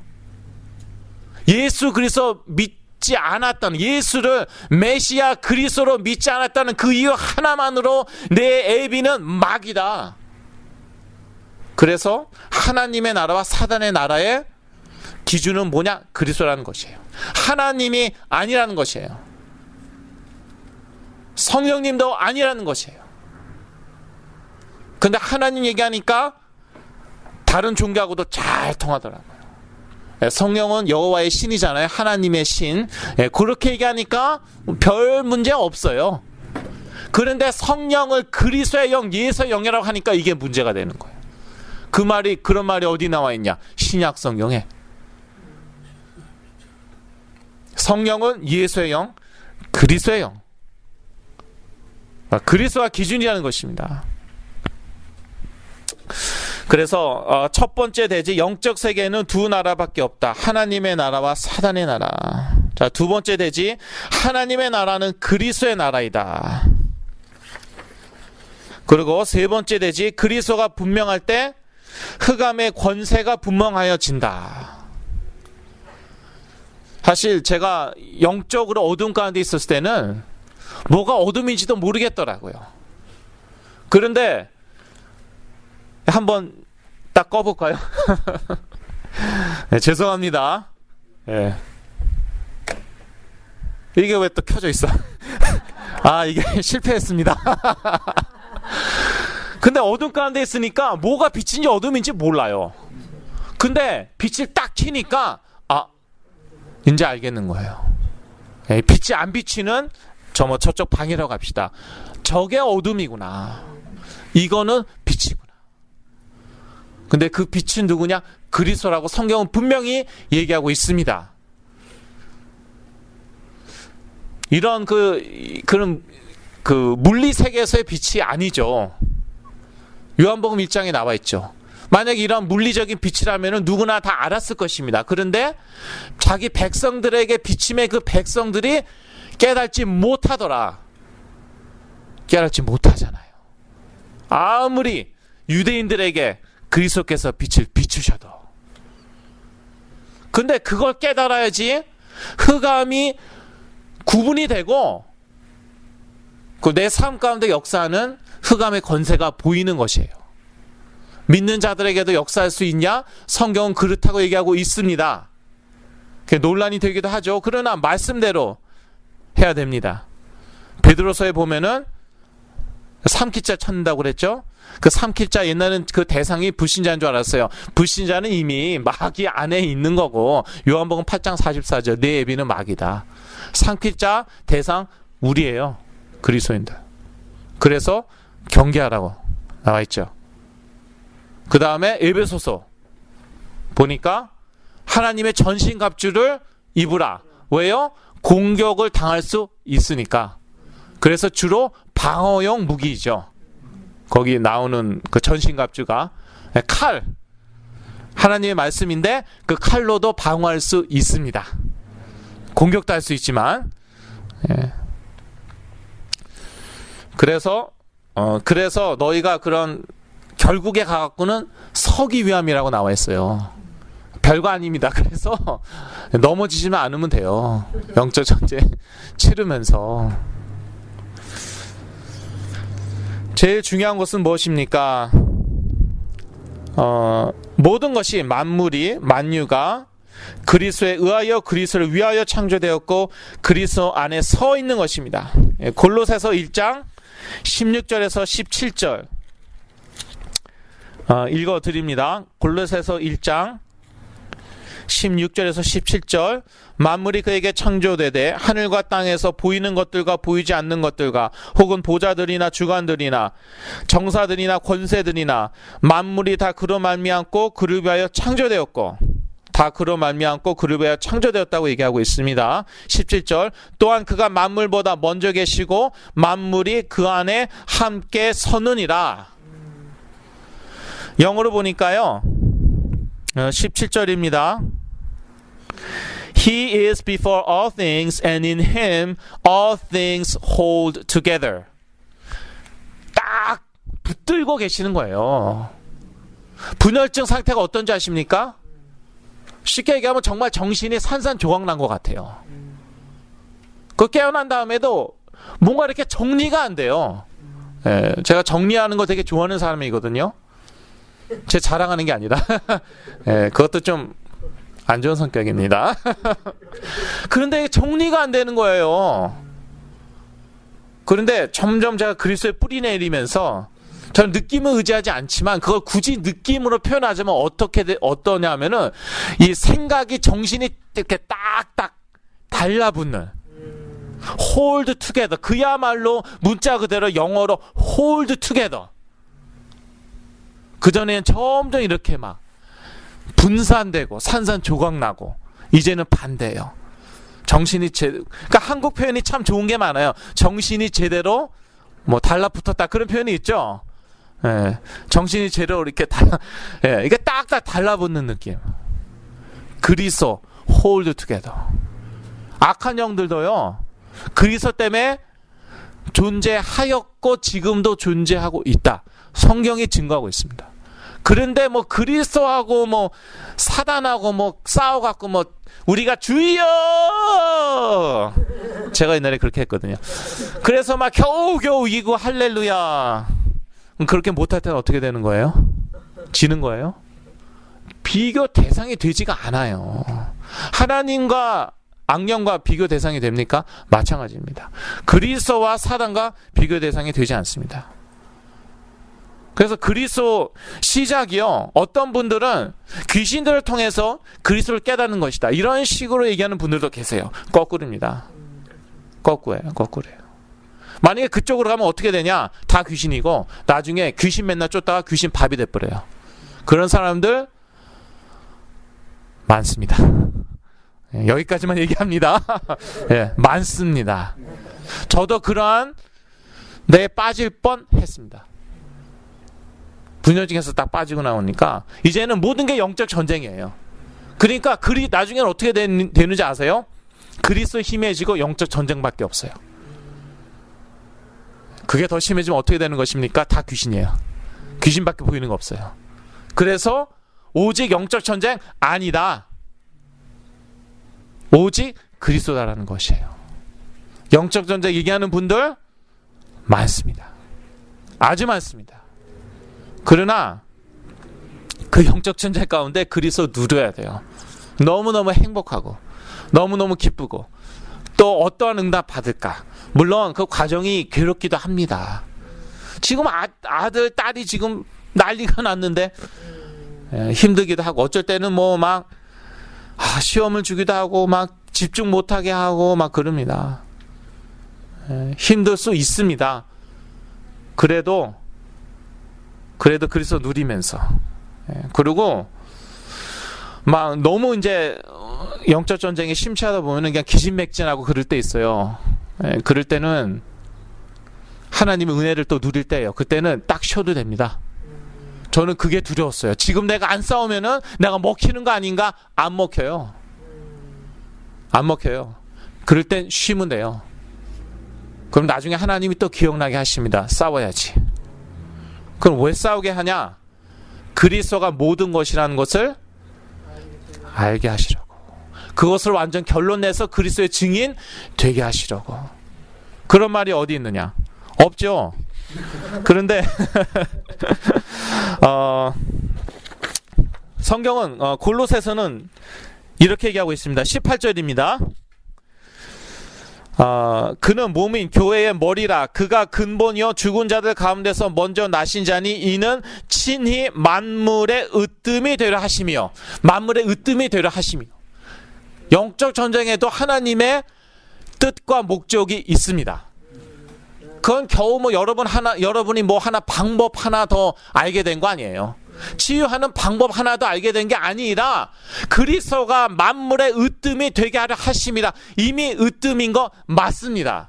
예수 그리스도 믿지 않았다는, 예수를 메시아 그리스도로 믿지 않았다는 그 이유 하나만으로 내 애비는 마귀다. 그래서 하나님의 나라와 사단의 나라의 기준은 뭐냐? 그리스도라는 것이에요. 하나님이 아니라는 것이에요. 성령님도 아니라는 것이에요. 근데 하나님 얘기하니까 다른 종교하고도 잘 통하더라고요. 성령은 여호와의 신이잖아요. 하나님의 신. 그렇게 얘기하니까 별 문제 없어요. 그런데 성령을 그리스도의 영, 예수의 영이라고 하니까 이게 문제가 되는 거예요. 그런 말이 어디 나와 있냐? 신약 성경에. 성령은 예수의 영, 그리스도의 영. 그리스도가 기준이라는 것입니다. 그래서 첫 번째 대지, 영적 세계에는 두 나라밖에 없다. 하나님의 나라와 사단의 나라. 자, 두 번째 대지, 하나님의 나라는 그리스도의 나라이다. 그리고 세 번째 대지, 그리스도가 분명할 때 흑암의 권세가 분명하여진다. 사실 제가 영적으로 어둠 가운데 있었을 때는 뭐가 어둠인지도 모르겠더라고요. 그런데 한번 딱 꺼볼까요? 네, 죄송합니다. 네. 이게 왜 또 켜져 있어? 이게 실패했습니다. 근데 어둠 가운데 있으니까 뭐가 빛인지 어둠인지 몰라요. 근데 빛을 딱 켜니까 이제 알겠는 거예요. 빛이 안 비치는 저쪽 방이라고 합시다. 저게 어둠이구나. 이거는 빛이구나. 근데 그 빛은 누구냐? 그리스도라고 성경은 분명히 얘기하고 있습니다. 이런 그런 물리 세계에서의 빛이 아니죠. 요한복음 1장에 나와 있죠. 만약에 이런 물리적인 빛이라면 누구나 다 알았을 것입니다. 그런데 자기 백성들에게 비침의 그 백성들이 깨닫지 못하더라. 깨닫지 못하잖아요. 아무리 유대인들에게 그리스도께서 빛을 비추셔도. 근데 그걸 깨달아야지 흑암이 구분이 되고 내 삶 가운데 역사하는 흑암의 권세가 보이는 것이에요. 믿는 자들에게도 역사할 수 있냐? 성경은 그렇다고 얘기하고 있습니다. 논란이 되기도 하죠. 그러나 말씀대로 해야 됩니다. 베드로서에 보면은 삼킬자 찾는다고 그랬죠? 그 삼킬자 옛날에는 그 대상이 불신자인 줄 알았어요. 불신자는 이미 마귀 안에 있는 거고 요한복음 8장 44절 내 애비는 마귀다. 삼킬자 대상 우리예요. 그리스도인들. 그래서 경계하라고 나와 있죠. 그 다음에 에베소서 보니까 하나님의 전신갑주를 입으라. 왜요? 공격을 당할 수 있으니까. 그래서 주로 방어용 무기이죠. 거기 나오는 그 전신갑주가 칼, 하나님의 말씀인데 그 칼로도 방어할 수 있습니다. 공격도 할 수 있지만, 예. 그래서 너희가 그런 결국에 가갖고는 서기 위함이라고 나와 있어요. 별거 아닙니다. 그래서 넘어지지만 않으면 돼요. 영적 전쟁 치르면서. 제일 중요한 것은 무엇입니까? 모든 것이 만유가 그리스도에 의하여 그리스도를 위하여 창조되었고 그리스도 안에 서 있는 것입니다. 골로새서 1장 16절에서 17절 읽어드립니다. 골로새서 1장 16절에서 17절 만물이 그에게 창조되되 하늘과 땅에서 보이는 것들과 보이지 않는 것들과 혹은 보좌들이나 주관들이나 정사들이나 권세들이나 만물이 다 그로 말미암고 그를 위하여 창조되었고 다 그로 말미암고 그를 위하여 창조되었다고 얘기하고 있습니다. 17절 또한 그가 만물보다 먼저 계시고 만물이 그 안에 함께 서느니라. 영어로 보니까요 17절입니다. He is before all things and in him all things hold together. 딱 붙들고 계시는 거예요. 분열증 상태가 어떤지 아십니까? 쉽게 얘기하면 정말 정신이 산산조각난 것 같아요. 그 깨어난 다음에도 뭔가 이렇게 정리가 안 돼요. 예, 제가 정리하는 거 되게 좋아하는 사람이거든요. 제 자랑하는 게 아니라 예, 그것도 좀 안 좋은 성격입니다. 그런데 정리가 안 되는 거예요. 그런데 점점 제가 그리스도에 뿌리 내리면서 저는 느낌을 의지하지 않지만 그걸 굳이 느낌으로 표현하자면 어떠냐면은 이 생각이 정신이 이렇게 딱딱 달라붙는 hold together. 그야말로 문자 그대로 영어로 hold together. 그전에는 점점 이렇게 막 분산되고 산산조각나고 이제는 반대예요. 그러니까 한국 표현이 참 좋은 게 많아요. 정신이 제대로 뭐 달라붙었다 그런 표현이 있죠. 예, 정신이 제대로 이렇게 예, 이게 딱딱 달라붙는 느낌. 그리스도 hold together. 악한 영들도요. 그리스도 때문에 존재하였고 지금도 존재하고 있다. 성경이 증거하고 있습니다. 그런데 뭐 그리스도하고 뭐 사단하고 뭐 싸워갖고 뭐 우리가 주여 제가 옛날에 그렇게 했거든요. 그래서 막 겨우겨우 이기고 할렐루야. 그렇게 못할 때는 어떻게 되는 거예요? 지는 거예요? 비교 대상이 되지가 않아요. 하나님과 악령과 비교 대상이 됩니까? 마찬가지입니다. 그리스도와 사단과 비교 대상이 되지 않습니다. 그래서 그리스도 시작이요. 어떤 분들은 귀신들을 통해서 그리스도를 깨닫는 것이다. 이런 식으로 얘기하는 분들도 계세요. 거꾸로입니다. 거꾸예요. 만약에 그쪽으로 가면 어떻게 되냐? 다 귀신이고 나중에 귀신 맨날 쫓다가 귀신 밥이 돼버려요. 그런 사람들 많습니다. 여기까지만 얘기합니다. 예, 많습니다. 저도 그러한 내 빠질 뻔 했습니다. 분열증에서 딱 빠지고 나오니까 이제는 모든 게 영적 전쟁이에요. 그러니까 나중에는 어떻게 되는지 아세요? 그리스도 힘해지고 영적 전쟁밖에 없어요. 그게 더 심해지면 어떻게 되는 것입니까? 다 귀신이에요. 귀신밖에 보이는 거 없어요. 그래서 오직 영적 전쟁 아니다. 오직 그리스도다라는 것이에요. 영적 전쟁 얘기하는 분들 많습니다. 아주 많습니다. 그러나 그 영적 전쟁 가운데 그리스도 누려야 돼요. 너무너무 행복하고 너무너무 기쁘고 또 어떠한 응답 받을까. 물론 그 과정이 괴롭기도 합니다. 지금 아들 딸이 지금 난리가 났는데 힘들기도 하고 어쩔 때는 뭐 막 시험을 주기도 하고 막 집중 못하게 하고 막 그럽니다. 힘들 수 있습니다. 그래도 그리스도 누리면서 그리고 막 너무 이제 영적 전쟁에 심취하다 보면은 그냥 기진맥진하고 그럴 때 있어요. 그럴 때는 하나님의 은혜를 또 누릴 때예요. 그때는 딱 쉬어도 됩니다. 저는 그게 두려웠어요. 지금 내가 안 싸우면은 내가 먹히는 거 아닌가? 안 먹혀요. 안 먹혀요. 그럴 땐 쉬면 돼요. 그럼 나중에 하나님이 또 기억나게 하십니다. 싸워야지. 그럼 왜 싸우게 하냐? 그리스도가 모든 것이라는 것을 알게 하시려고. 그것을 완전 결론 내서 그리스도의 증인 되게 하시려고. 그런 말이 어디 있느냐? 없죠. 그런데 성경은 골로새서는 이렇게 얘기하고 있습니다. 18절입니다. 그는 몸인 교회의 머리라. 그가 근본이요 죽은 자들 가운데서 먼저 나신 자니 이는 친히 만물의 으뜸이 되려 하시며. 만물의 으뜸이 되려 하시며. 영적 전쟁에도 하나님의 뜻과 목적이 있습니다. 그건 겨우 뭐 여러분이 뭐 하나 방법 하나 더 알게 된 거 아니에요. 치유하는 방법 하나도 알게 된 게 아니라 그리스도가 만물의 으뜸이 되게 하려 하심이라. 이미 으뜸인 거 맞습니다.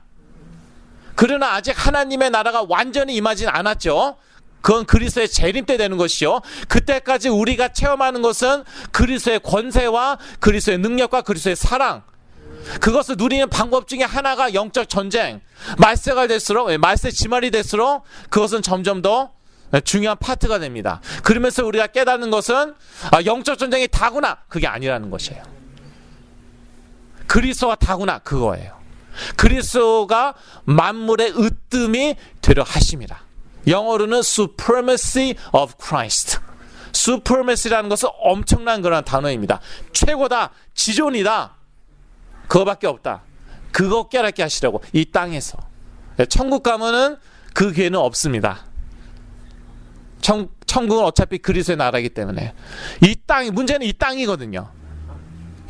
그러나 아직 하나님의 나라가 완전히 임하진 않았죠. 그건 그리스도의 재림 때 되는 것이요. 그때까지 우리가 체험하는 것은 그리스도의 권세와 그리스도의 능력과 그리스도의 사랑. 그것을 누리는 방법 중에 하나가 영적 전쟁. 말세가 될수록, 말세 지말이 될수록 그것은 점점 더 중요한 파트가 됩니다. 그러면서 우리가 깨닫는 것은 영적 전쟁이 다구나. 그게 아니라는 것이에요. 그리스도가 다구나. 그거예요. 그리스도가 만물의 으뜸이 되려 하심이라. 영어로는 supremacy of Christ. supremacy라는 것은 엄청난 그런 단어입니다. 최고다. 지존이다. 그거밖에 없다. 그거 깨닫게 하시려고. 이 땅에서. 천국 가면은 그 기회는 없습니다. 천국은 어차피 그리스도의 나라이기 때문에. 문제는 이 땅이거든요.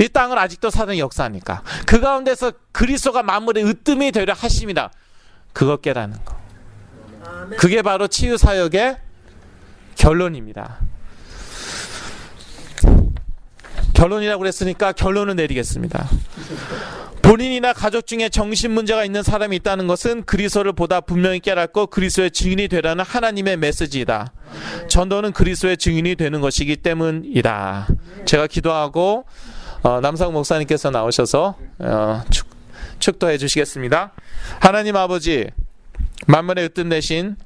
이 땅은 아직도 사단이 역사하니까. 그 가운데서 그리스도가 만물의 으뜸이 되려 하심이다. 그거 깨닫는 거. 그게 바로 치유사역의 결론입니다. 결론이라고 그랬으니까 결론을 내리겠습니다. 본인이나 가족 중에 정신 문제가 있는 사람이 있다는 것은 그리스도를 보다 분명히 깨닫고 그리스도의 증인이 되라는 하나님의 메시지이다. 전도는 그리스도의 증인이 되는 것이기 때문이다. 제가 기도하고 남상 목사님께서 나오셔서 축도해 주시겠습니다. 하나님 아버지, 만물의 으뜸 대신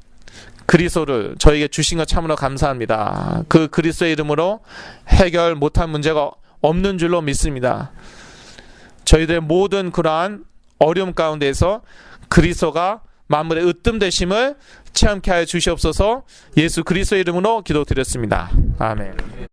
그리스도를 저에게 주신 것 참으로 감사합니다. 그 그리스도의 이름으로 해결 못한 문제가 없는 줄로 믿습니다. 저희들의 모든 그러한 어려움 가운데서 그리스도가 만물의 으뜸 되심을 체험케 하여 주시옵소서. 예수 그리스도의 이름으로 기도드렸습니다. 아멘.